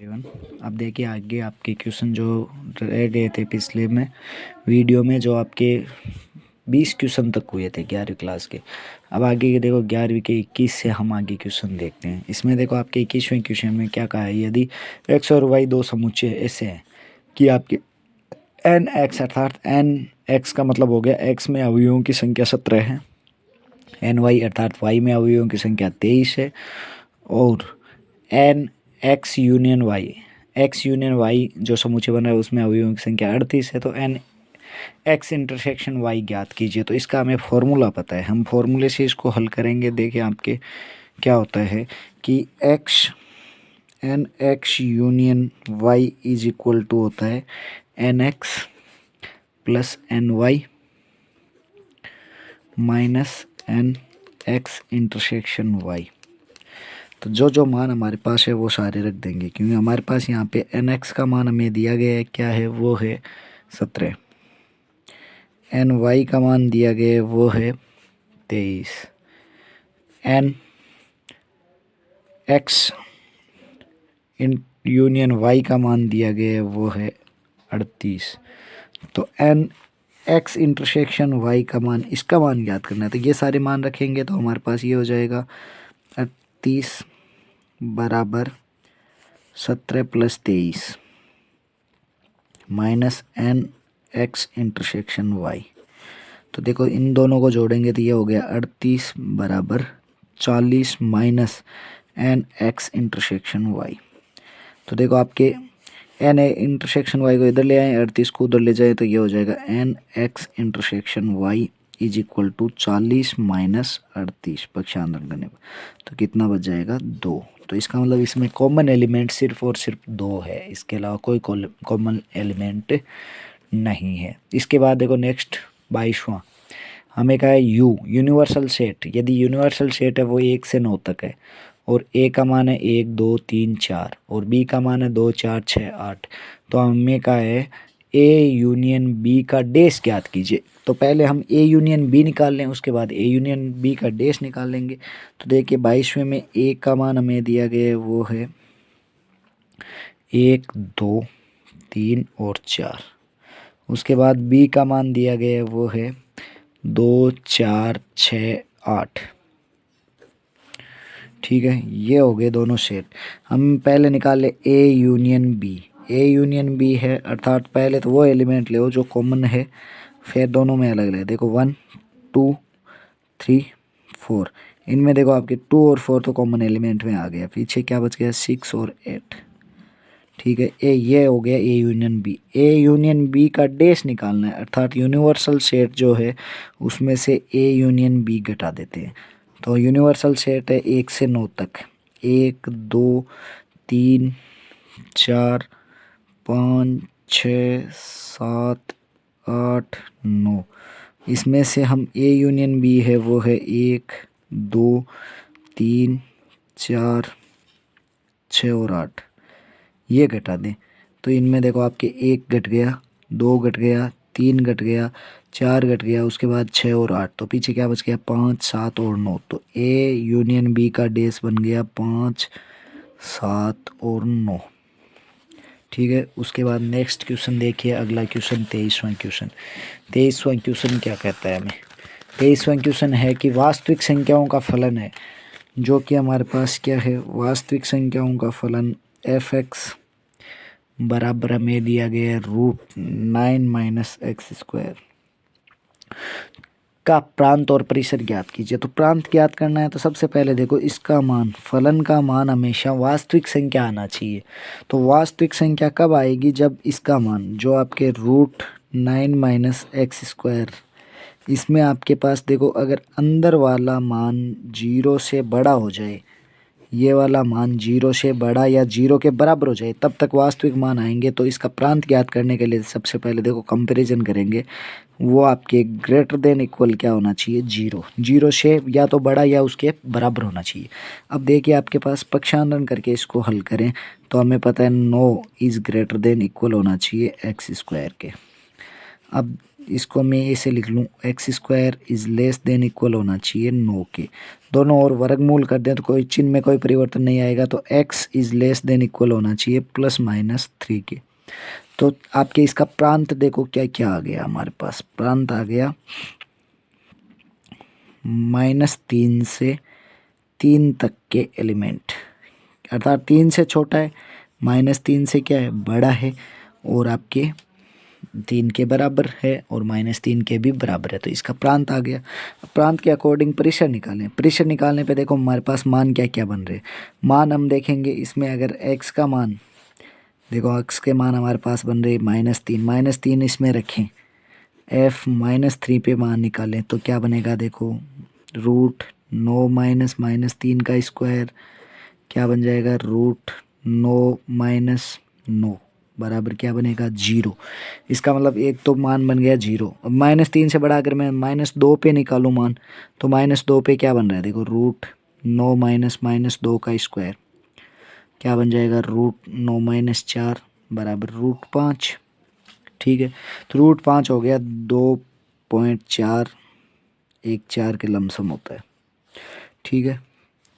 एवं अब देखिए आगे आपके क्वेश्चन जो रह गए थे पिछले में वीडियो में, जो आपके 20 क्वेश्चन तक हुए थे 11वीं क्लास के। अब आगे के देखो 11वीं के 21 से हम आगे क्वेश्चन देखते हैं। इसमें देखो आपके 21वें क्वेश्चन में क्या कहा है, यदि एक्स और वाई दो समुच्चय ऐसे हैं कि आपके एन एक्स अर्थात एन एक्स का मतलब हो गया एक्स में अवयवों की संख्या 17 है, एन वाई अर्थात वाई में अवयवों की संख्या 23 है, और एन एक्स यूनियन वाई जो समुच्चय बना है उसमें अवयवों की संख्या 38 है। तो एन एक्स इंटरसेक्शन वाई ज्ञात कीजिए। तो इसका हमें फॉर्मूला पता है, हम फॉर्मूले से इसको हल करेंगे। देखिए आपके क्या होता है कि n X union Y is equal to होता है n X plus n Y minus n X intersection Y. तो जो मान हमारे पास है वो सारे रख देंगे, क्योंकि हमारे पास यहाँ पे एन एक्स का मान हमें दिया गया है, क्या है वो है 17, एन वाई का मान दिया गया है वो है 23, n X in union Y का मान दिया गया है वो है 38। तो एन एक्स इंटरसेक्शन वाई का मान, इसका मान ज्ञात करना है। तो ये सारे मान रखेंगे तो हमारे पास ये हो जाएगा 38 बराबर 17 plus 23 minus n X intersection Y. तो देखो इन दोनों को जोड़ेंगे तो ये हो गया 38 बराबर 40 minus n X intersection Y. तो देखो आपके एन इंटरसेक्शन वाई को इधर ले आए, 38 को उधर ले जाए, तो ये हो जाएगा n X intersection Y is equal to 40 minus 38 पक्षांतरण करने पर तो कितना बच जाएगा 2। तो इसका मतलब इसमें कॉमन एलिमेंट सिर्फ और सिर्फ 2 है, इसके अलावा कोई कॉमन एलिमेंट नहीं है। इसके बाद देखो नेक्स्ट 22वां हमें कहा है यूनिवर्सल सेट। यदि यूनिवर्सल सेट है वो 1 से 9 तक है, और ए का मान है 1 2 3 4 और बी का मान है 2 4 6 8। तो हमें कहा है ए यूनियन बी का डेस ज्ञात कीजिए। तो पहले हम ए यूनियन बी निकाल लें, उसके बाद ए यूनियन बी का डेस निकाल लेंगे। तो देखिए 22वें में ए का मान हमें दिया गया है वो है 1 2 3 और 4। उसके बाद बी का मान दिया गया है वो है 2 4 6 8। ठीक है, ये हो गए दोनों सेट। हम पहले निकाल ले A union B. A union B है अर्थात पहले तो वो एलिमेंट ले जो कॉमन है, फिर दोनों में अलग अलग। देखो 1 2 3 4, इनमें देखो आपके 2 और 4 तो कॉमन एलिमेंट में आ गया, पीछे क्या बच गया 6 और 8। ठीक है, ये हो गया A union B. A union B का डेस निकालना है, अर्थात यूनिवर्सल सेट जो है उसमें से ए यूनियन बी घटा देते हैं। तो यूनिवर्सल सेट है 1 से 9 तक, 1 2 3 4 5 6 7 8 9। इसमें से हम ए यूनियन बी है वो है 1 2 3 4 6 और 8, ये घटा दें। तो इनमें देखो आपके 1 घट गया, 2 घट गया, 3 घट गया, 4 घट गया, उसके बाद 6 और 8। तो पीछे क्या बच गया 5 7 और 9। तो ए यूनियन बी का डेस बन गया 5 7 और 9। ठीक है, उसके बाद नेक्स्ट क्वेश्चन देखिए, अगला क्वेश्चन 23वां क्वेश्चन। 23वां क्वेश्चन क्या कहता है हमें, 23वां क्वेश्चन है कि वास्तविक संख्याओं का फलन है, जो कि हमारे पास क्या है, वास्तविक संख्याओं का फलन एफ एक्स बराबर हमें दिया गया है √9 माइनस एक्स स्क्वायर का प्रांत और परिसर ज्ञात कीजिए। तो प्रांत ज्ञात करना है तो सबसे पहले देखो इसका मान, फलन का मान हमेशा वास्तविक संख्या आना चाहिए। तो वास्तविक संख्या कब आएगी, जब इसका मान जो आपके √9 माइनस एक्स स्क्वायर, इसमें आपके पास देखो अगर अंदर वाला मान 0 से बड़ा हो जाए, ये वाला मान 0 से बड़ा या 0 के बराबर हो जाए, तब तक वास्तविक मान आएंगे। तो इसका प्रांत ज्ञात करने के लिए सबसे पहले देखो कंपैरिजन करेंगे, वो आपके ग्रेटर देन इक्वल क्या होना चाहिए 0, 0 से या तो बड़ा या उसके बराबर होना चाहिए। अब देखिए आपके पास पक्षांतरण करके इसको हल करें तो हमें पता है 9 इज़ ग्रेटर देन इक्वल होना चाहिए एक्स स्क्वायर के। अब इसको मैं ऐसे लिख लूँ, x square is less than equal होना चाहिए 9 के। दोनों और वर्गमूल कर दें तो कोई चिन्ह में कोई परिवर्तन नहीं आएगा, तो x is less than equal होना चाहिए ±3 के। तो आपके इसका प्रांत देखो क्या क्या आ गया हमारे पास। प्रांत आ गया -3 से 3 तक के एलिमेंट, अर्थात 3 से छोटा है, -3 से क्या है बड़ा है, और आपके 3 के बराबर है और -3 के भी बराबर है। तो इसका प्रांत आ गया। प्रांत के अकॉर्डिंग प्रेशर निकालें। प्रेशर निकालने पे देखो हमारे पास मान क्या क्या बन रहे हैं। मान हम देखेंगे इसमें, अगर x का मान देखो, x के मान हमारे पास बन रहे -3 इसमें रखें, f -3 पे मान निकालें तो क्या बनेगा देखो, √9 -3 का स्क्वायर क्या बन जाएगा, √9 - 9 बराबर क्या बनेगा 0। इसका मतलब एक तो मान बन गया 0। अब -3 से बड़ा अगर मैं -2 पे निकालूँ मान, तो -2 पे क्या बन रहा है देखो, √9 - -2 का स्क्वायर क्या बन जाएगा, √9 - 4 बराबर √5। ठीक है, तो √5 हो गया 2.414 के लमसम होता है। ठीक है,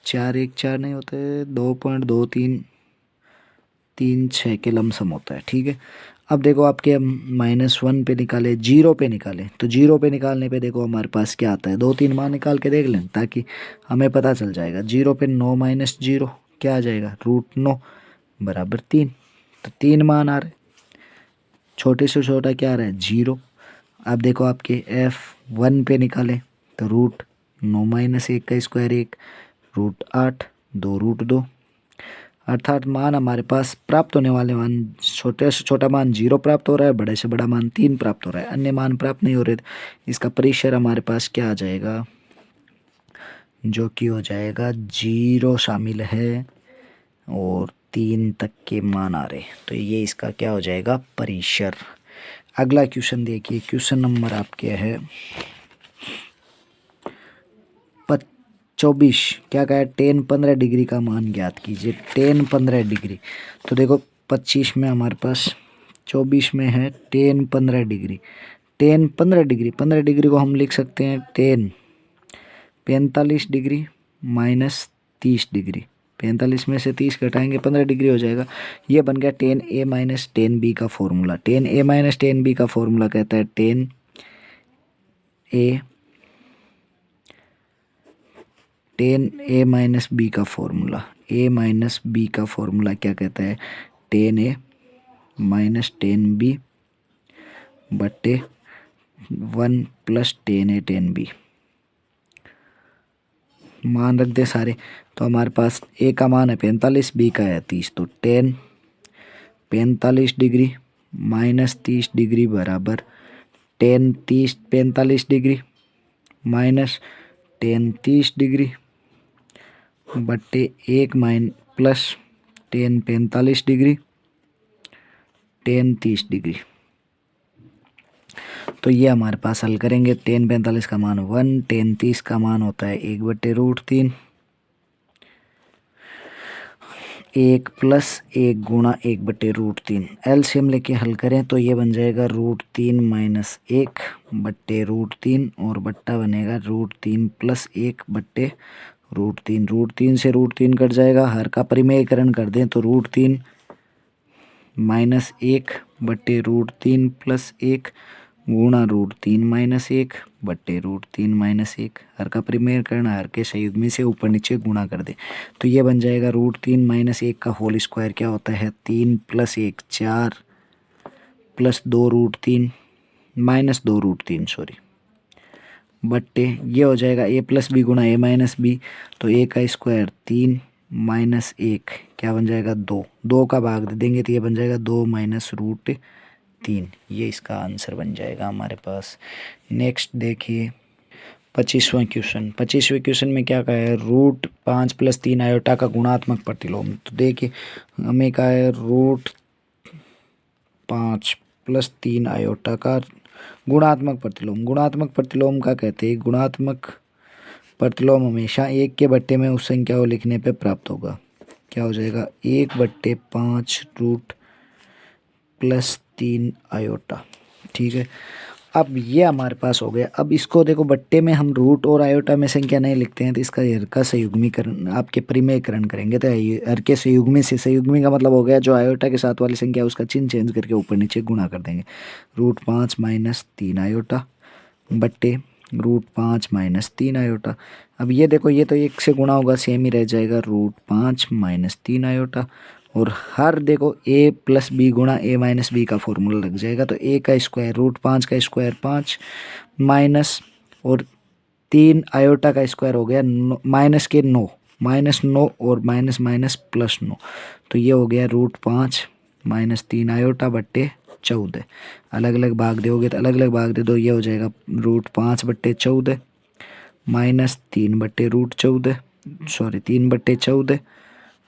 414 नहीं होते, 2.2336 के लमसम होता है। ठीक है, अब देखो आपके -1 पे निकाले, 0 पे निकाले, तो 0 पे निकालने पे देखो हमारे पास क्या आता है, 2-3 मान निकाल के देख लें ताकि हमें पता चल जाएगा। 0 पे 9 - 0 क्या आ जाएगा, √9 बराबर 3। तो 3 मान आ रहे, छोटे से छोटा क्या आ रहा है 0। अब देखो आपके f1 पे निकाले तो √9 - 1 का स्क्वायर 1, √8, 2 √2, अर्थात मान हमारे पास प्राप्त होने वाले मान, छोटे से छोटा मान 0 प्राप्त हो रहा है, बड़े से बड़ा मान 3 प्राप्त हो रहा है, अन्य मान प्राप्त नहीं हो रहे। इसका परिसर हमारे पास क्या आ जाएगा, जो कि हो जाएगा 0 शामिल है और 3 तक के मान आ रहे, तो ये इसका क्या हो जाएगा परिसर। अगला क्वेश्चन देखिए, क्वेश्चन नंबर आपके है 24। क्या कहा है, tan 15 डिग्री का मान ज्ञात कीजिए। tan 15 डिग्री, तो देखो 25 में हमारे पास, 24 में है tan 15 degree. tan 15 degree, 15 degree को हम लिख सकते हैं tan 45 डिग्री -30 डिग्री। 45 में से 30 घटाएंगे 15 डिग्री हो जाएगा। ये बन गया tan A - tan B का formula. tan A - tan B का फॉर्मूला कहता है tan A B का फॉर्मूला, A - B का फॉर्मूला क्या कहता है, tan A tan B बट्टे 1 + tan A tan B। मान रख दे सारे, तो हमारे पास A का मान है 45, B का है 30, तो tan 45 डिग्री -30 डिग्री बराबर tan 45 डिग्री tan 30 डिग्री बट्टे 1 plus tan 45 degree tan 30 degree. तो ये हमारे पास हल करेंगे, tan 45 का मान 1, tan 30 का मान होता है 1/√3, 1 + 1 गुणा 1/√3। एलसीएम लेके हल करें तो ये बन जाएगा √3 - 1 बट्टे √3 और बट्टा बनेगा √3 + 1 बट्टे √3। √3 से √3 कट जाएगा, हर का परिमेयकरण कर दें तो √3 - 1 बट्टे √3 + 1 गुणा √3 - 1 बट्टे √3 - 1, हर का परिमेयकरण हर के संयुग्मी से ऊपर नीचे गुणा कर दे, तो ये बन जाएगा √3 - 1 का होल स्क्वायर क्या होता है 3 + 1 4 + 2 √3 -2 √3 सॉरी, बट्टे ये हो जाएगा A + B गुणा A - B, तो A का स्क्वायर 3 - 1 क्या बन जाएगा 2, 2 का भाग दे देंगे तो ये बन जाएगा 2 - √3। ये इसका आंसर बन जाएगा हमारे पास। नेक्स्ट देखिए 25वां क्वेश्चन। 25वें क्वेश्चन में क्या कहा है, √5 + 3 आयोटा का गुणात्मक प्रतिलोम। तो देखिए हमें कहा है √5 + 3 आयोटा का गुणात्मक प्रतिलोम। गुणात्मक प्रतिलोम का कहते हैं, गुणात्मक प्रतिलोम हमेशा 1 के बट्टे में उस संख्या को लिखने पे प्राप्त होगा। क्या हो जाएगा 1/5 √+ 3 आयोटा। ठीक है, अब ये हमारे पास हो गया। अब इसको देखो बट्टे में हम रूट और आयोटा में संख्या नहीं लिखते हैं, तो इसका हर का संयुग्मीकरण आपके परिमेयकरण करेंगे। तो हर के संयुग्मी से, संयुग्मी का मतलब हो गया जो आयोटा के साथ वाली संख्या उसका चिन्ह चेंज करके ऊपर नीचे गुणा कर देंगे। √5 माइनस 3 आयोटा बट्टे √5 माइनस 3 आयोटा। अब ये देखो ये तो 1 से गुणा होगा, सेम ही रह जाएगा √5 माइनस 3 आयोटा। और हर देखो a प्लस बी गुणा a माइनस बी का फॉर्मूला लग जाएगा। तो a का स्क्वायर √5 का स्क्वायर 5 माइनस और 3 आयोटा का स्क्वायर हो गया माइनस के 9, -9 और माइनस माइनस प्लस 9। तो ये हो गया √5 माइनस 3 आयोटा बट्टे 14। अलग अलग भाग दोगे तो अलग अलग भाग दे दो, ये हो जाएगा √5 बट्टे 14 माइनस 3 बट्टे √14, सॉरी 3 बट्टे 14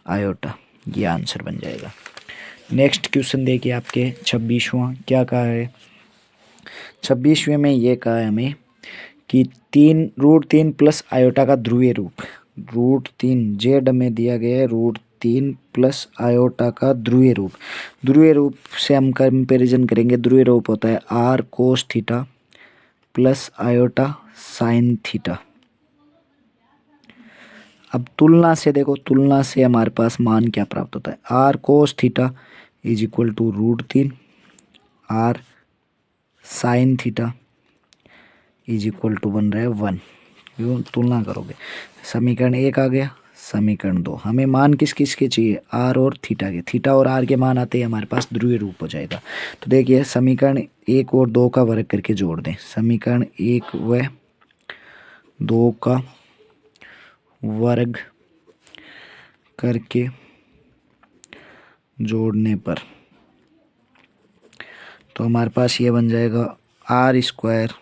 आयोटा। ये आंसर बन जाएगा। नेक्स्ट क्वेश्चन देखिए आपके 26वां क्या कहा है। 26वें में ये कहा है हमें कि √3 प्लस आयोटा का ध्रुवीय रूप। √3 जेड में दिया गया है √3 प्लस आयोटा का ध्रुवीय रूप। ध्रुवीय रूप से हम कंपेरिजन करेंगे। ध्रुवीय रूप होता है r cos theta plus iota sine theta. अब तुलना से देखो, तुलना से हमारे पास मान क्या प्राप्त होता है। r cos theta is equal to √3, r sine theta is equal to बन रहा है 1। क्यों तुलना करोगे, समीकरण 1 आ गया, समीकरण 2। हमें मान किस किस के चाहिए, r और थीटा के। थीटा और r के मान आते ही हमारे पास ध्रुवीय रूप हो जाएगा। तो देखिए समीकरण 1 और 2 का वर्ग करके जोड़ दें। समीकरण 1 व 2 का वर्ग करके जोड़ने पर तो हमारे पास ये बन जाएगा r square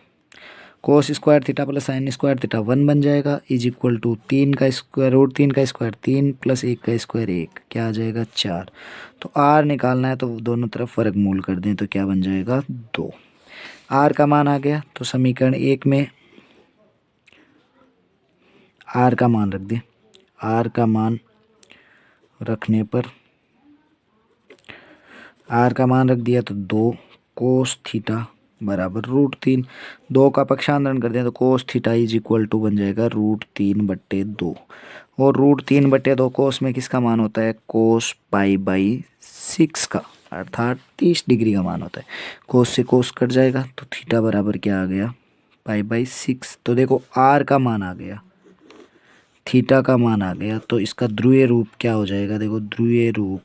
cos square theta plus sine square theta 1 बन जाएगा इज इक्वल टू 3 का स्क्वायर √3 का स्क्वायर 3 प्लस 1 का स्क्वायर 1, क्या आ जाएगा 4। तो r निकालना है तो दोनों तरफ वर्गमूल कर दें तो क्या बन जाएगा 2। r का मान आ गया तो समीकरण 1 में r का मान रख दें। r का मान रखने पर r का मान रख दिया तो 2 कोस थीटा बराबर √3। 2 का पक्षांतरण कर दें तो cos theta is equal to बन जाएगा √3 बट्टे 2। और √3 बट्टे 2 कोस में किसका मान होता है, कोस π/6 का, अर्थात 30 डिग्री का मान होता है। कोस से कोस कट जाएगा तो थीटा बराबर क्या आ गया π/6। तो देखो r का मान आ गया, थीटा का मान आ गया, तो इसका ध्रुवीय रूप क्या हो जाएगा। देखो ध्रुवीय रूप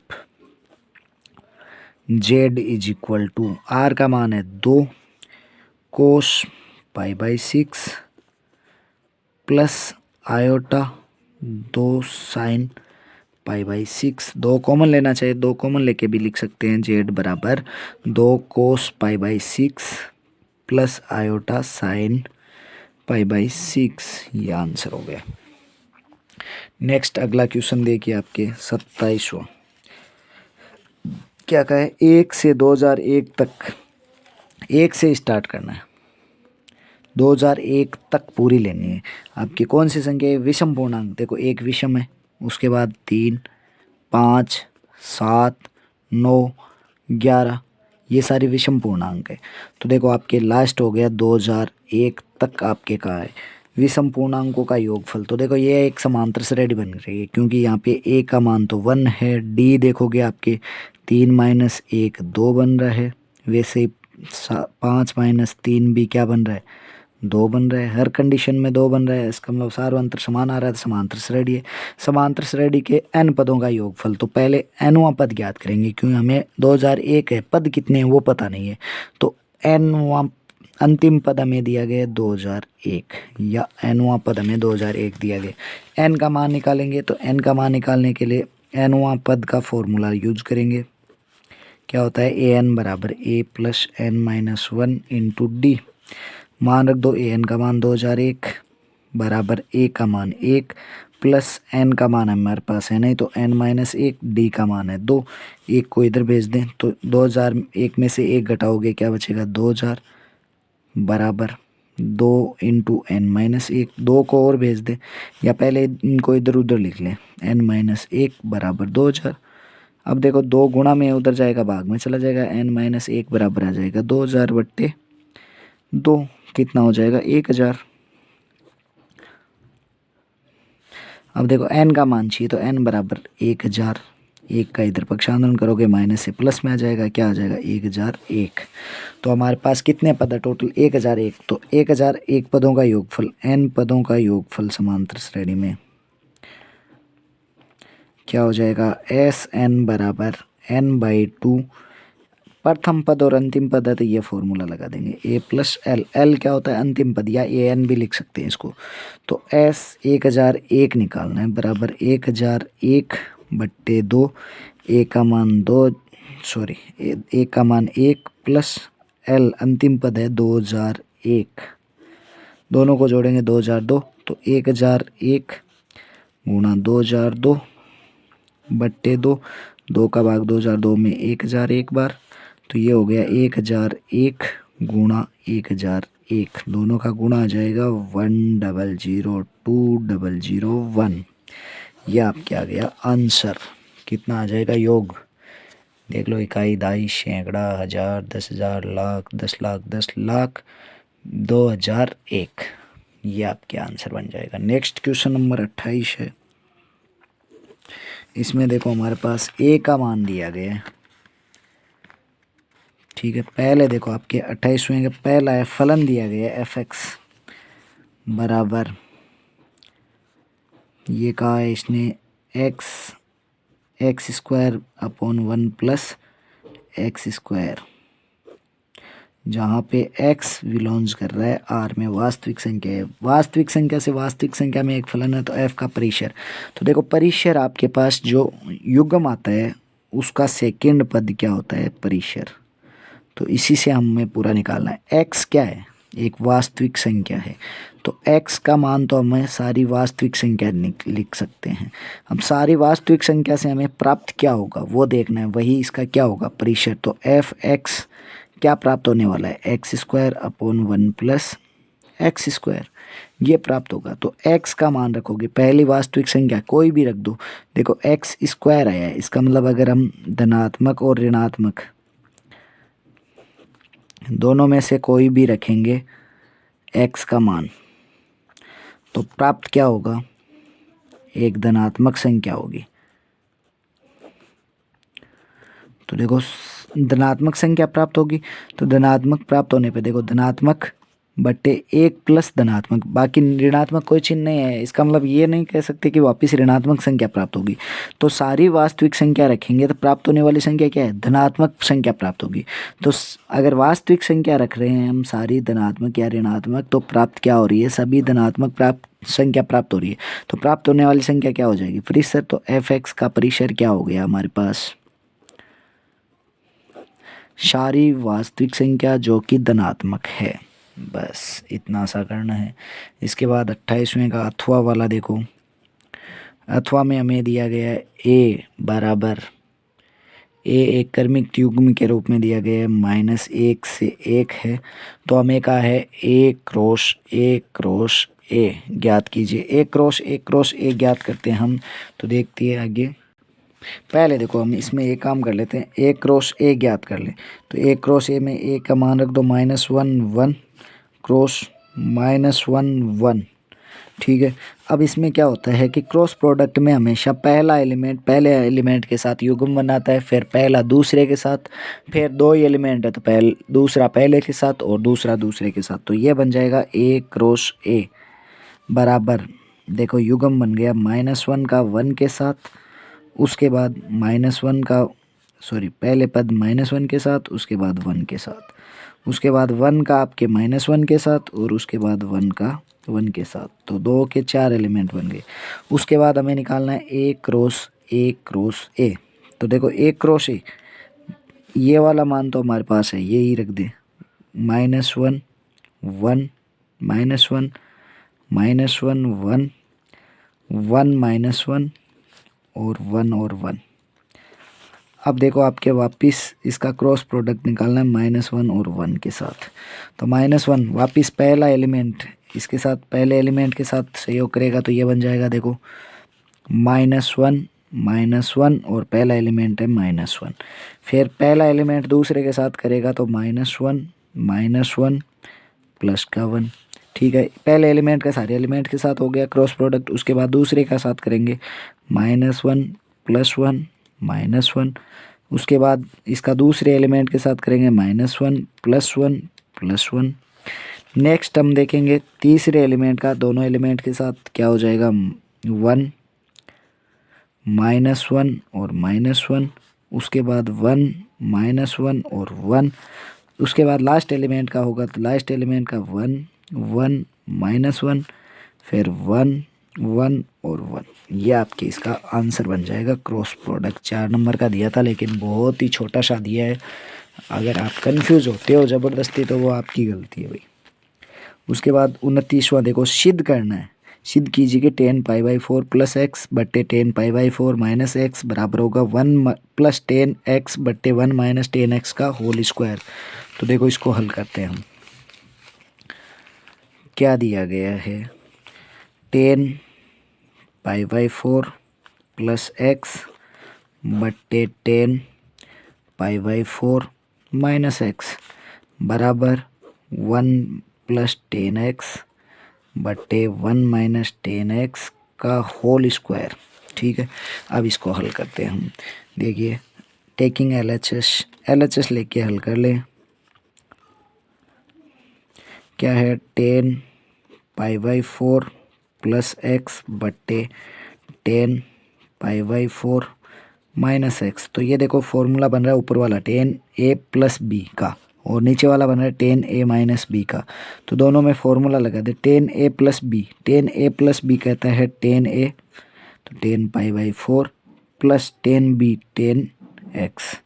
z is equal to r का मान है 2 कोस π/6 प्लस आयोटा 2 साइन π/6। 2 कॉमन लेना चाहिए, 2 कॉमन लेके भी लिख सकते हैं। z बराबर 2 कोस π/6 प्लस आयोटा साइन π/6। ये आंसर हो गया। नेक्स्ट अगला क्वेश्चन देखिए आपके 27वां क्या कहा है। 1 से 2001 तक, 1 से स्टार्ट करना है, 2001 तक पूरी लेनी है। आपकी कौन सी संख्या है, विषम पूर्णांक। देखो एक विषम है, उसके बाद 3, 5, 7, 9, 11, ये सारी विषम पूर्णांक है। तो देखो आपके लास्ट हो गया 2001 तक आपके कहा है विषम पूर्णांकों का योगफल। तो देखो ये एक समांतर श्रेणी बन रही है क्योंकि यहाँ पे a का मान तो 1 है। d देखोगे आपके 3 माइनस 1 2 बन रहा है। वैसे ही 5 माइनस 3 भी क्या बन रहा है, 2 बन रहा है। हर कंडीशन में 2 बन रहा है, इसका मतलब सारा अंतर समान आ रहा है, तो समांतर श्रेणी है। समांतर श्रेणी के n पदों का योगफल। तो पहले nवां पद ज्ञात करेंगे क्योंकि हमें 2001 है, पद कितने हैं वो पता नहीं है। तो nवां अंतिम पद हमें दिया गया 2001, या nवां पद हमें 2001 दिया गया। n का मान निकालेंगे तो n का मान निकालने के लिए nवां पद का फॉर्मूला यूज करेंगे। क्या होता है, an बराबर a plus n-1 into D. मान रख दो, an का मान 2001 बराबर a का मान 1 प्लस n का मान हमारे पास है नहीं तो n-1, d का मान है 2। 1 को इधर भेज दें तो 2001 में से 1 घटाओगे क्या बचेगा 2000 बराबर 2 इंटू n-1। 2 को और भेज दें या पहले इनको इधर उधर लिख लें, n-1 बराबर 2000। अब देखो 2 गुणा में उधर जाएगा, भाग में चला जाएगा, n-1 बराबर आ जाएगा 2000 बट्टे 2 कितना हो जाएगा 1000। अब देखो n का मान चाहिए तो n बराबर 1000, 1 का इधर पक्षांतरण करोगे माइनस से प्लस में आ जाएगा, क्या आ जाएगा 1001। तो हमारे पास कितने पद है टोटल 1001। तो 1001 पदों का योगफल n पदों का योगफल समांतर श्रेणी में क्या हो जाएगा एस एन बराबर n/2। प्रथम पद और अंतिम पद है तो ये फॉर्मूला लगा देंगे a प्लस एल। एल क्या होता है अंतिम पद, या ए एन भी लिख सकते हैं इसको। तो एस 1001 निकालना है बराबर 1001/2। ए का मान 2 सॉरी ए का मान 1 प्लस एल अंतिम पद है 2001। दोनों को जोड़ेंगे 2002 तो 1001 गुणा 2002/2। 2 का भाग 2002 में 1001 बार, तो ये हो गया 1001 गुणा 1001। दोनों का गुणा आ जाएगा 100202001। ये आपके आ गया आंसर। कितना आ जाएगा योग, देख लो, इकाई, दहाई, सैकड़ा, हजार, 10,000, लाख, 10 लाख, 10 लाख, 2001। ये आपके आंसर बन जाएगा। नेक्स्ट क्वेश्चन नंबर 28 है। इसमें देखो हमारे पास a का मान दिया गया है, ठीक है। पहले देखो आपके 28वें का पहला है फलन दिया गया है fx बराबर, ये कहा है इसने x² अपॉन 1 प्लस x², जहाँ पे x बिलोंग्स कर रहा है r में, वास्तविक संख्या है। वास्तविक संख्या से वास्तविक संख्या में एक फलन है तो f का परिसर। तो देखो परिसर आपके पास जो युग्म आता है उसका सेकंड पद क्या होता है परिसर। तो इसी से हमें पूरा निकालना है। x क्या है, एक वास्तविक संख्या है, तो x का मान तो हमें सारी वास्तविक संख्या लिख सकते हैं। अब सारी वास्तविक संख्या से हमें प्राप्त क्या होगा वो देखना है, वही इसका क्या होगा परिसर। तो f(x) क्या प्राप्त होने वाला है x² अपॉन 1 प्लस x², ये प्राप्त होगा। तो x का मान रखोगे, पहली वास्तविक संख्या कोई भी रख दो। देखो x² आया है, इसका मतलब अगर हम धनात्मक और ऋणात्मक दोनों में से कोई भी रखेंगे x का मान, तो प्राप्त क्या होगा, एक धनात्मक संख्या होगी। तो देखो धनात्मक संख्या प्राप्त होगी, तो धनात्मक प्राप्त होने पे देखो धनात्मक बटे 1 प्लस धनात्मक, बाकी ऋणात्मक कोई चिन्ह नहीं है। इसका मतलब ये नहीं कह सकते कि वापस ऋणात्मक संख्या प्राप्त होगी। तो सारी वास्तविक संख्या रखेंगे तो प्राप्त होने वाली संख्या क्या है, धनात्मक संख्या प्राप्त होगी। तो अगर वास्तविक संख्या रख रहे हैं हम सारी धनात्मक या ऋणात्मक, तो प्राप्त क्या हो रही है, सभी धनात्मक संख्या प्राप्त हो रही है। तो प्राप्त होने वाली संख्या क्या हो जाएगी परिसर। तो f(x) का परिसर क्या हो गया हमारे पास, सारी वास्तविक संख्या जो कि धनात्मक है। बस इतना सा करना है। इसके बाद 28वें का अथवा वाला देखो। अथवा में हमें दिया गया है a बराबर, a एक क्रमिक युग्म के रूप में दिया गया है, -1 से 1 है। तो हमें कहा है a क्रॉस a ज्ञात कीजिए। a क्रॉस a ज्ञात करते हैं हम, तो देखते हैं आगे। पहले देखो हम इसमें एक काम कर लेते हैं, a क्रॉस a ज्ञात कर ले। तो a क्रॉस a में a का मान रख दो -1 1 क्रॉस -1 1, ठीक है। अब इसमें क्या होता है कि क्रॉस प्रोडक्ट में हमेशा पहला एलिमेंट पहले एलिमेंट के साथ युग्म बनाता है, फिर पहला दूसरे के साथ, फिर 2 एलिमेंट है तो दूसरा पहले के साथ और दूसरा दूसरे के साथ। तो ये बन जाएगा a क्रॉस a बराबर, देखो युग्म बन गया -1 का 1 के साथ, उसके बाद -1 का पहले पद -1 के साथ, उसके बाद 1 के साथ, उसके बाद 1 का आपके -1 के साथ, और उसके बाद 1 का 1 के साथ। तो 2 के 4 एलिमेंट बन गए। उसके बाद हमें निकालना है a क्रॉस a। तो देखो a क्रॉस a, ये वाला मान तो हमारे पास है, ये ही रख दे, -1 1 -1 -1 1 1 -1 और 1 अब देखो आपके वापस इसका क्रॉस प्रोडक्ट निकालना है -1 और 1 के साथ। तो -1 वापस पहला एलिमेंट इसके साथ, पहले एलिमेंट के साथ सहयोग करेगा तो ये बन जाएगा, देखो -1 और पहला एलिमेंट है -1। फिर पहला एलिमेंट दूसरे के साथ करेगा तो -1 -1 प्लस का 1। ठीक है, पहले एलिमेंट का सारे एलिमेंट के साथ हो गया क्रॉस प्रोडक्ट। उसके बाद दूसरे का साथ करेंगे -1 +1 -1। उसके बाद इसका दूसरे एलिमेंट के साथ करेंगे -1 +1 +1। नेक्स्ट हम देखेंगे तीसरे एलिमेंट का, दोनों एलिमेंट के साथ क्या हो जाएगा 1 -1 और -1। उसके बाद 1 -1 और 1। उसके बाद लास्ट एलिमेंट का होगा तो लास्ट एलिमेंट का 1 1 -1 फिर 1 1 और 1। ये आपके इसका आंसर बन जाएगा क्रॉस प्रोडक्ट। 4 नंबर का दिया था लेकिन बहुत ही छोटा सा दिया है। अगर आप कंफ्यूज होते हो ज़बरदस्ती तो वो आपकी गलती है भाई। उसके बाद 29वां देखो, सिद्ध करना है। सिद्ध कीजिए कि 10π/4 + x बट्टे 10π/4 - x बराबर होगा 1 + 10x बट्टे 1 - 10x का होल स्क्वायर। तो देखो इसको हल करते हैं हम। क्या दिया गया है 10π/4 + x बट्टे 10π/4 - x बराबर 1 + 10x बट्टे 1 - 10x का होल स्क्वायर। ठीक है, अब इसको हल करते हैं हम। देखिए टेकिंग LHS लेके हल कर लें। क्या है 10π/4 + x बट्टे 10π/4 - x। तो ये देखो फॉर्मूला बन रहा है ऊपर वाला 10a + b का और नीचे वाला बन रहा है 10a - b का। तो दोनों में फॉर्मूला लगा दे 10a + b। 10a + b कहता है 10a, तो 10π/4 + 10b 10x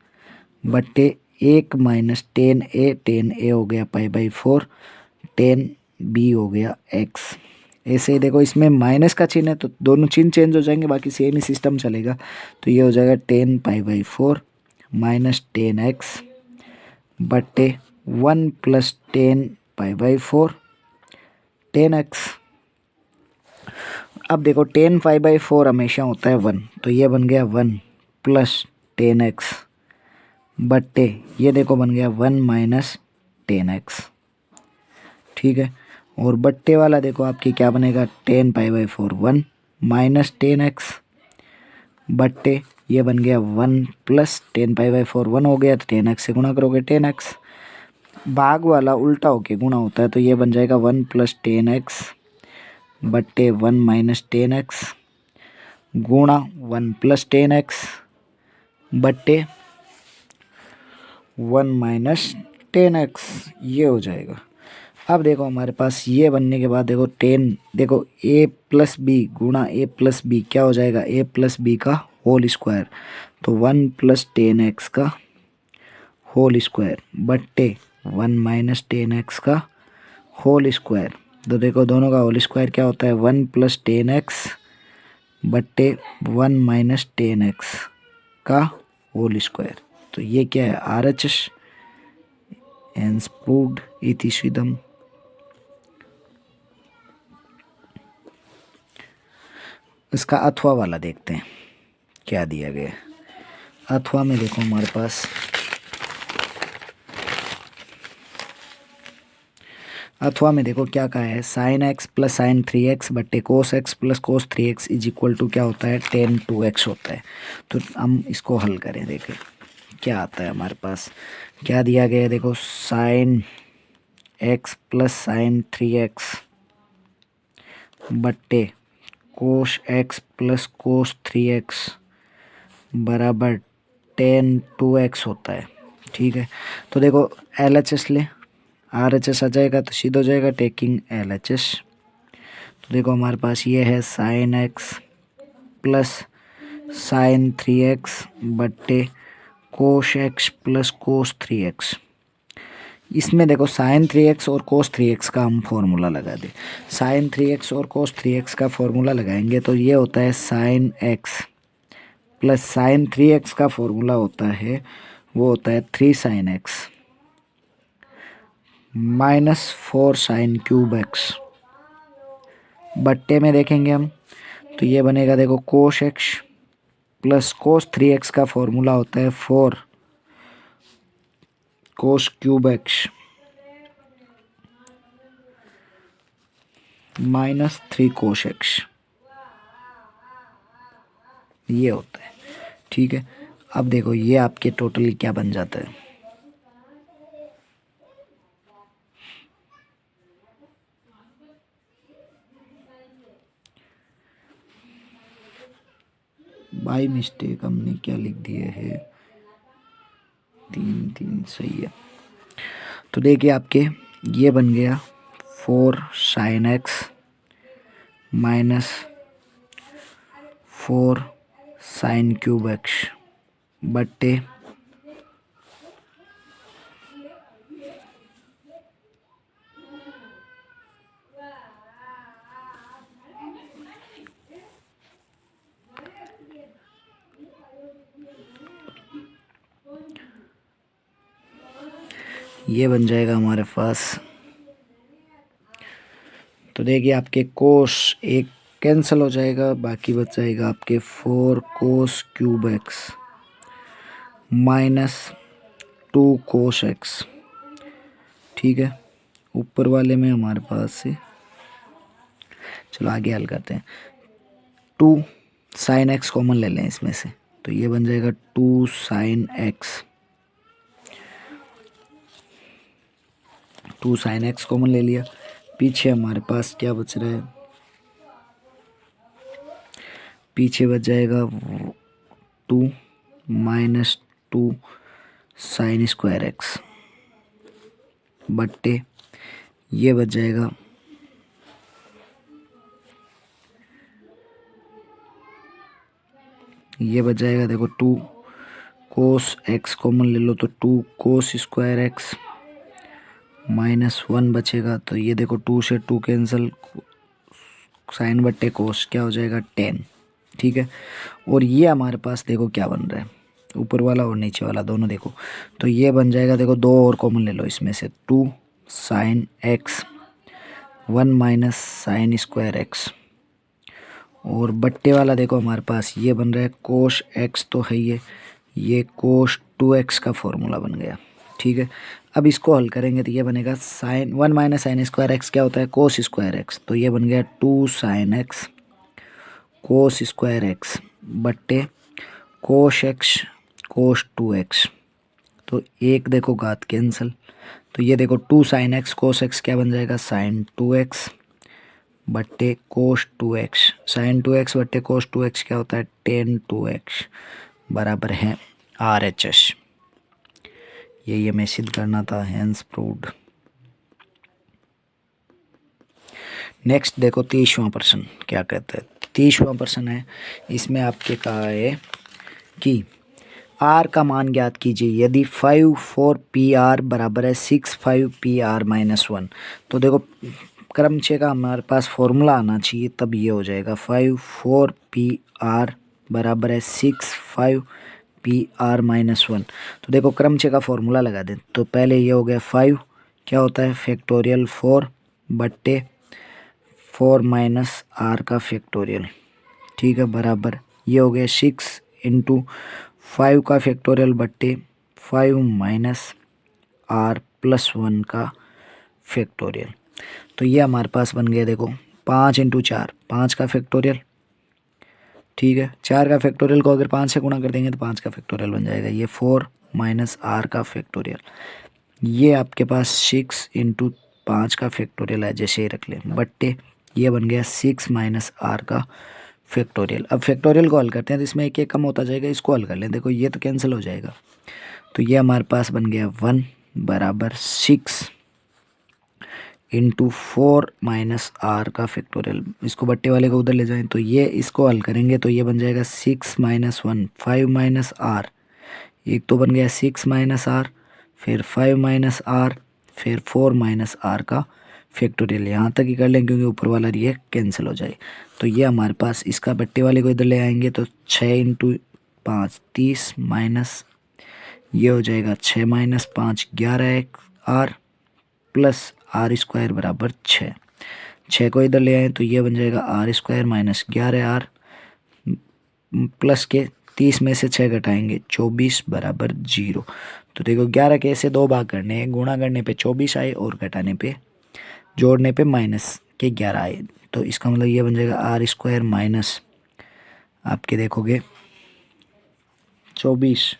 बट्टे 1 - 10a हो गया π/4, 10b हो गया x। ऐसे ही देखो इसमें माइनस का चिन्ह है तो दोनों चिन्ह चेंज हो जाएंगे, बाकी सेम ही सिस्टम चलेगा। तो ये हो जाएगा 10π/4 - 10x बट्टे 1 + 10π/4 10x। अब देखो 10π/4 हमेशा होता है 1, तो ये बन गया 1 + 10x बट्टे ये देखो बन गया 1 - 10x। ठीक है, और बट्टे वाला देखो आपकी क्या बनेगा 10π/4 1 - 10x बट्टे ये बन गया 1 + 10π/4 1 हो गया तो 10x से गुणा करोगे 10x। भाग वाला उल्टा होके गुणा होता है तो ये बन जाएगा 1 + 10x बट्टे 1 - 10x गुणा 1 + 10x बट्टे 1 - 10x। ये हो जाएगा। अब देखो हमारे पास ये बनने के बाद देखो 10 देखो a + b गुणा a + b क्या हो जाएगा a + b का होल स्क्वायर। तो 1 + 10x का होल स्क्वायर बट्टे 1 - 10x का होल स्क्वायर। तो देखो दोनों का होल स्क्वायर क्या होता है 1 + 10x बट्टे 1 - 10x का होल स्क्वायर। तो ये क्या है RHS एंड प्रूव्ड एथिसिज्म। इसका अथवा वाला देखते हैं क्या दिया गया है। अथवा में देखो हमारे पास अथवा में देखो क्या कहा है sin x + sin 3x बट्टे cos x + cos 3x = क्या होता है 10 2x होता है। तो हम इसको हल करें, देखें क्या आता है हमारे पास। क्या दिया गया है देखो sin x + sin 3x बट्टे cos x + cos 3x बराबर 10 2x होता है। ठीक है, तो देखो LHS ले, RHS आ जाएगा तो सीधा हो जाएगा टेकिंग LHS। तो देखो हमारे पास ये है sin x + sin 3x बट्टे cos x + cos 3x। इसमें देखो sin 3x और cos 3x का हम फॉर्मूला लगा दें। sin 3x और cos 3x का फॉर्मूला लगाएंगे तो ये होता है sin x + sin 3x का फॉर्मूला होता है वो होता है 3 sin x -4 sin³ x बट्टे में देखेंगे हम तो ये बनेगा देखो cos x + cos 3x का फॉर्मूला होता है 4 cos³ x -3 कोश एक्स, ये होता है। ठीक है, अब देखो ये आपके टोटली क्या बन जाता है, बाई मिस्टेक हमने क्या लिख दिए है, 3 3 सही है। तो देखिए आपके ये बन गया 4 sine x minus 4 sine cube x बट्टे ये बन जाएगा हमारे पास। तो देखिए आपके कोस एक कैंसिल हो जाएगा, बाकी बच जाएगा आपके 4 cos cube x minus 2 cos x. ठीक है, ऊपर वाले में हमारे पास से, चलो आगे हल करते हैं। 2 साइन एक्स कॉमन ले लें इसमें से, तो ये बन जाएगा 2 sine x, 2 sine x common ले लिया। पीछे हमारे पास क्या बच रहा है, पीछे बच जाएगा 2 माइनस 2 साइन स्क्वायर एक्स बट्टे ये बच जाएगा देखो 2 कोस एक्स कॉमन ले लो, तो 2 कोस स्क्वायर एक्स माइनस 1 बचेगा। तो ये देखो 2 से 2 कैंसिल, साइन बट्टे कोस क्या हो जाएगा 10। ठीक है, और ये हमारे पास देखो क्या बन रहा है, ऊपर वाला और नीचे वाला दोनों देखो, तो ये बन जाएगा देखो 2 और कॉमन ले लो इसमें से, 2 sine x 1 minus sine square x, और बट्टे वाला देखो हमारे पास ये बन रहा है कोश एक्स, तो है ये कोश 2x का फॉर्मूला बन गया। ठीक है, अब इसको हल करेंगे तो ये बनेगा sine 1 minus sine square x क्या होता है, कोस स्क्वायर एक्स, तो ये बन गया 2 sine x cos square x बट्टे कोश एक्स कोश 2x, तो एक देखो घात कैंसिल, तो ये देखो 2 साइन एक्स कोस एक्स क्या बन जाएगा, साइन 2x बट्टे कोश 2x, साइन 2x बट्टे कोश 2x क्या होता है, टेन 2x बराबर है RHS। यही हमें सिद्ध करना था, हेंस प्रूव्ड। नेक्स्ट देखो 30वां प्रश्न क्या कहता है। 30वां प्रश्न है, इसमें आपके कहा है कि R का मान ज्ञात कीजिए यदि 5 4 PR बराबर है 6 5 PR माइनस 1। तो देखो क्रमचय का हमारे पास फॉर्मूला आना चाहिए, तब ये हो जाएगा 5 4 PR बराबर है 6 5 PR माइनस 1। तो देखो क्रमचय का फॉर्मूला लगा दें, तो पहले ये हो गया 5 क्या होता है फैक्टोरियल 4 बट्टे 4 माइनस R का फैक्टोरियल। ठीक है, बराबर ये हो गया 6 इंटू 5 का फैक्टोरियल बट्टे 5 माइनस R प्लस 1 का फैक्टोरियल। तो ये हमारे पास बन गया देखो 5 इंटू 4 5 का फैक्टोरियल। ठीक है, 4 का फैक्टोरियल को अगर 5 से गुणा कर देंगे तो 5 का फैक्टोरियल बन जाएगा ये 4 माइनस R का फैक्टोरियल। ये आपके पास 6 इंटू 5 का फैक्टोरियल है, जैसे ही रख लें बट्टे ये बन गया 6 माइनस R का फैक्टोरियल। अब फैक्टोरियल को हल करते हैं तो इसमें एक कम होता जाएगा, इसको हल कर लें, देखो ये तो कैंसिल हो जाएगा। तो ये हमारे पास बन गया 1 बराबर 6 इंटू 4 माइनस R का फैक्टोरियल। इसको बट्टे वाले को उधर ले जाएं, तो ये इसको हल करेंगे तो ये बन जाएगा 6 माइनस 1 5 माइनस R, एक तो बन गया 6 माइनस R, फिर 5 माइनस R, फिर 4 माइनस R का फैक्टोरियल। यहाँ तक ही कर लें क्योंकि ऊपर वाला ये कैंसिल हो जाए। तो ये हमारे पास इसका बट्टे वाले को इधर ले आएंगे तो 6 इंटू 5 30 माइनस ये हो जाएगा 6 minus 5 11 R plus R square बराबर 6। 6 को इधर ले आए तो ये बन जाएगा R square minus 11R plus के 30 में से 6 घटाएंगे 24 बराबर 0। तो देखो 11 के ऐसे 2 भाग करने हैं, गुणा करने पे 24 आए और घटाने पे जोड़ने पे माइनस के 11 आए, तो इसका मतलब ये बन जाएगा आर स्क्वायर माइनस आपके देखोगे 24,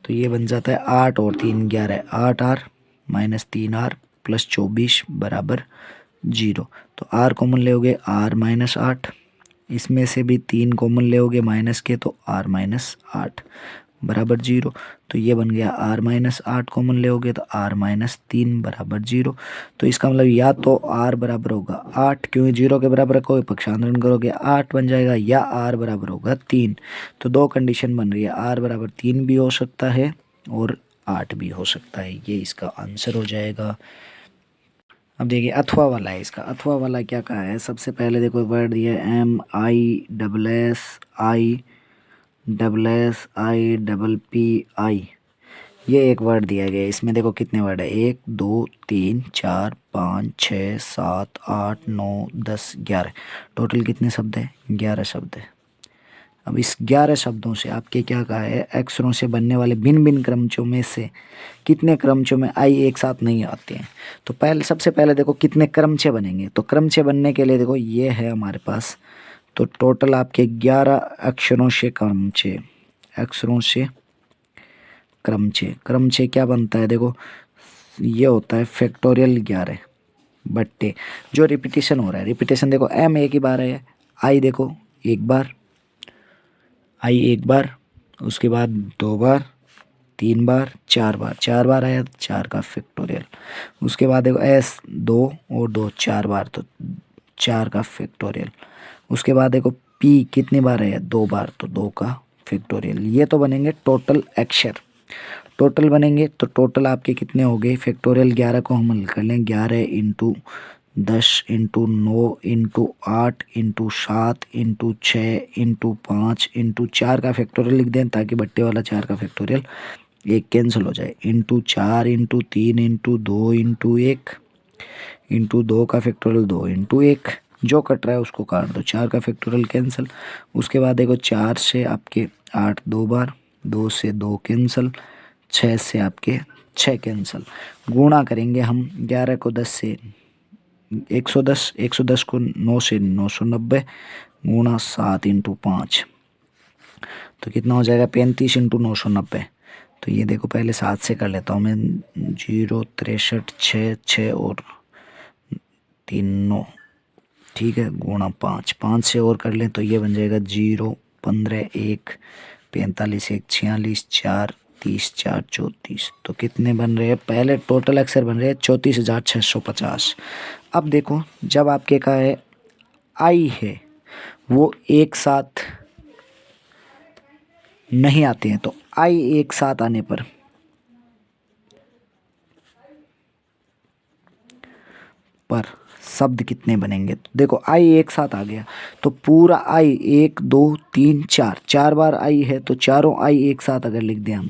तो ये बन जाता है 8 और 3 11, 8R माइनस 3R प्लस 24 बराबर 0। तो R कॉमन लेओगे R माइनस 8, इसमें से भी 3 कॉमन लेओगे माइनस के, तो R माइनस 8 बराबर 0। तो ये बन गया R माइनस 8 कॉमन लेओगे तो R माइनस 3 बराबर 0। तो इसका मतलब या तो R बराबर होगा 8, क्योंकि 0 के बराबर कोई पक्षांतरण करोगे 8 बन जाएगा, या R बराबर होगा 3। तो दो कंडीशन बन रही है, R बराबर 3 भी हो सकता है और 8 भी हो सकता है। ये इसका आंसर हो जाएगा। अब देखिए अथवा वाला है, इसका अथवा वाला क्या कहा है। सबसे पहले देखो वर्ड दिया है MISSI ये एक वर्ड दिया गया है। इसमें देखो कितने वर्ड है, 1 2 3 4 5 6 7 8 9 10 11, टोटल कितने शब्द है, 11 शब्द है। अब इस 11 शब्दों से आपके क्या कहा है, अक्षरों से बनने वाले भिन्न भिन्न क्रमचों में से कितने क्रमचों में आई एक साथ नहीं आते हैं। तो पहले सबसे पहले देखो कितने क्रमचय बनेंगे। तो क्रमचय बनने के लिए देखो ये है हमारे पास, तो टोटल आपके 11 अक्षरों से क्रमचय, अक्षरों से क्रमचय। क्रमचय क्या बनता है, देखो ये होता है फैक्टोरियल 11 बट्टे जो रिपीटेशन हो रहा है। रिपीटेशन देखो एम एक ही बार है, आई देखो एक बार, आई एक बार, उसके बाद 2 बार, 3 बार, 4 बार, 4 बार आया तो 4 का फैक्टोरियल। उसके बाद देखो एस 2 और 2 4 बार, तो 4 का फैक्टोरियल। उसके बाद देखो पी कितनी बार आया, 2 बार, तो 2 का फैक्टोरियल। ये तो बनेंगे टोटल अक्षर, टोटल बनेंगे। तो टोटल आपके कितने हो गए, फैक्टोरियल 11 को हम हल कर लें, 11 into 10 into 9 into 8 into 7 into 6 into 5 into 4 का फैक्टोरियल लिख दें, ताकि बट्टे वाला 4 का फैक्टोरियल एक कैंसिल हो जाए, into 4 into 3 into 2 into 1 into 2 का फैक्टोरियल 2 इंटू 1, जो कट रहा है उसको काट दो, 4 का फैक्टोरियल कैंसिल। उसके बाद देखो 4 से आपके 8 2 बार, 2 से 2 कैंसिल, 6 से आपके 6 कैंसिल। गुणा करेंगे हम 11 को 10 से 110, 110 को 9 से 990 गुणा 7 इंटू 5, तो कितना हो जाएगा 35 इंटू 990। तो ये देखो पहले 7 से कर लेता हूँ मैं, 0 63 6 6 और 3 9, ठीक है, गुणा 5, 5 से और कर लें तो ये बन जाएगा 0 15 1 45 1 46 4 30 4 34। तो कितने बन रहे हैं, पहले टोटल अक्षर बन रहे हैं 34,650। अब देखो जब आपके का है आई है वो एक साथ नहीं आते हैं, तो आई एक साथ आने पर शब्द कितने बनेंगे। तो देखो आई एक साथ आ गया, तो पूरा आई 1 2 3 4, 4 बार आई है, तो चारों आई एक साथ अगर लिख दें हम,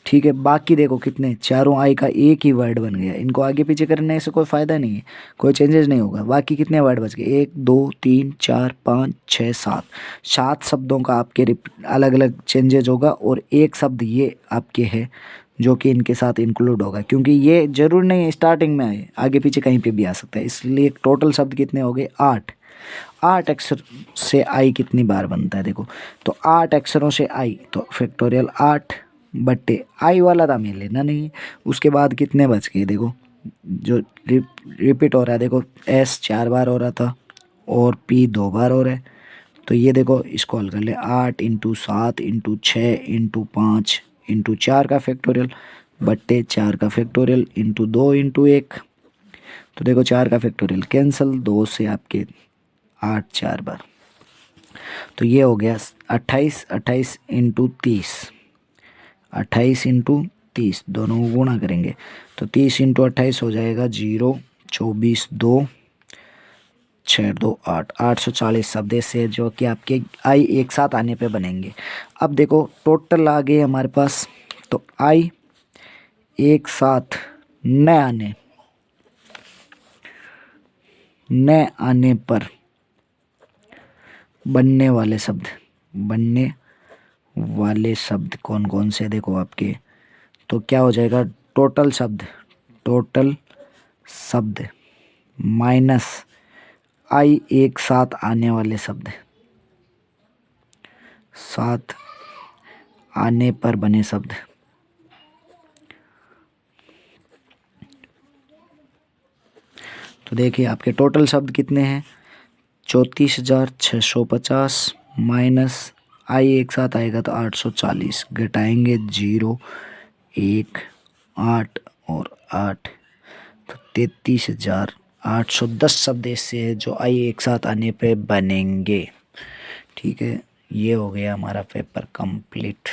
ठीक है। बाकी देखो कितने, चारों आई का एक ही वर्ड बन गया, इनको आगे पीछे करने से कोई फ़ायदा नहीं है, कोई चेंजेस नहीं होगा। बाकी कितने वर्ड बच गए, 1 2 3 4 5 6 7, 7 शब्दों का आपके अलग अलग चेंजेज होगा, और एक शब्द ये आपके है जो कि इनके साथ इंक्लूड होगा, क्योंकि ये जरूर नहीं है स्टार्टिंग में आए, आगे पीछे कहीं पे भी आ सकता है। इसलिए टोटल शब्द कितने हो गए 8। 8 अक्षर से आई कितनी बार बनता है, देखो तो 8 अक्षरों से आई, तो फैक्टोरियल 8 बट्टे आई वाला था हमें लेना नहीं है। उसके बाद कितने बच गए, देखो जो रिपीट हो रहा है, देखो एस 4 बार हो रहा था और पी 2 बार हो रहा है, तो ये देखो इसको हल कर ले, 8 इंटू 7 इंटू 6 इंटू 5 इंटू 4 का फैक्टोरियल बट्टे 4 का फैक्टोरियल इंटू 2 इंटू 1, तो देखो 4 का फैक्टोरियल कैंसिल, 2 से आपके 8 4 बार, तो ये हो गया 28, 28 इंटू 30, 28 इंटू 30, दोनों को गुणा करेंगे तो 30 इंटू 28 हो जाएगा 0 24 2 6 2 8, 840 शब्द से जो कि आपके आई एक साथ आने पे बनेंगे। अब देखो टोटल आ गए हमारे पास, तो आई एक साथ न आने पर बनने वाले शब्द कौन कौन से, देखो आपके, तो क्या हो जाएगा टोटल शब्द, टोटल शब्द माइनस आई एक साथ आने वाले शब्द, साथ आने पर बने शब्द। तो देखिए आपके टोटल शब्द कितने हैं, 34,650 माइनस आई एक साथ आएगा तो 840, घटाएंगे 0, 1, 8 और 8 तो 33,810 शब्द ऐसे हैं जो आई एक साथ आने पे बनेंगे। ठीक है, ये हो गया हमारा पेपर कंप्लीट।